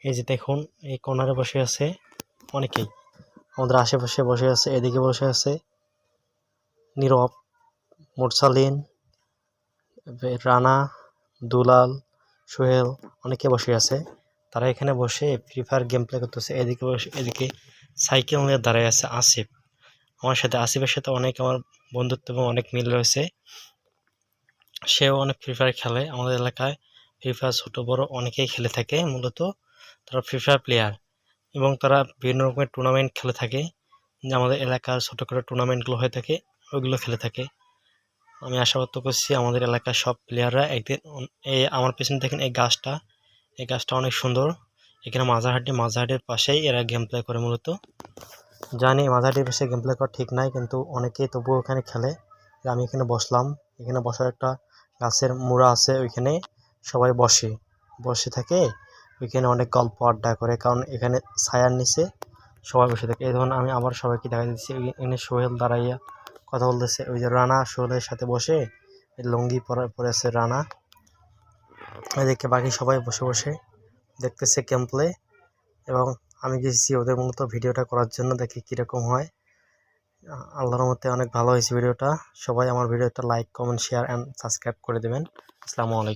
এই যে দেখুন, এই কর্নারে বসে আছে অনেকেই, আমাদের আশেপাশে বসে আছে, এদিকে বসে আছে নীরব, মুরসালিন, রানা, দুলাল, সোহেল, অনেকে বসে আছে। তারা এখানে বসে ফ্রি ফায়ার গেম প্লে করতেছে। এদিকে বসে, এদিকে সাইকেল নিয়ে দাঁড়ায় আছে আসিফ। আমার সাথে আসিফের সাথে অনেক আমার বন্ধুত্ব এবং অনেক মিল রয়েছে। সেও অনেক ফ্রি ফায়ার খেলে। আমাদের এলাকায় ফ্রি ফায়ার ছোট বড় অনেকেই খেলে থাকে। মূলত তারা ফ্রি ফায়ার প্লেয়ার এবং তারা বিভিন্ন রকমের টুর্নামেন্ট খেলে থাকে। যে আমাদের এলাকার ছোটোখাটো টুর্নামেন্টগুলো হয়ে থাকে, ওইগুলো খেলে থাকে। আমি আশাবাদ করছি আমাদের এলাকার সব প্লেয়াররা একদিন এই আমার পেছনে দেখেন এই গাছটা অনেক সুন্দর। এখানে মাজারহাটের পাশেই এরা গেম প্লে করে মূলত। জানি মাজারহাটের পাশে গেম প্লে করা ঠিক নাই, কিন্তু অনেকেই তবুও ওখানে খেলে। আমি এখানে বসলাম, এখানে বসার একটা গাছের মুড়া আছে, ওইখানে সবাই বসে থাকে। ওইখানে অনেক গল্প আড্ডা করে, কারণ এখানে ছায়ার নিচে সবাই বসে থাকে। এই ধরুন আমি আবার সবাইকে দেখা দিচ্ছি, এখানে সোহেল দাঁড়াইয়া কথা বলতেছে। ওই যে রানা সোহেলের সাথে বসে লুঙ্গি পরেছে রানা। এদিকে বাকি সবাই বসে বসে দেখতেছে গেম প্লে। এবং আমি গেছি ওদের মূলত ভিডিওটা করার জন্য, দেখি কীরকম হয়। আল্লাহর মতে অনেক ভালো হয়েছে ভিডিওটা। সবাই আমার ভিডিওটা like, comment, share and subscribe করে দেবেন। আসসালামু আলাইকুম।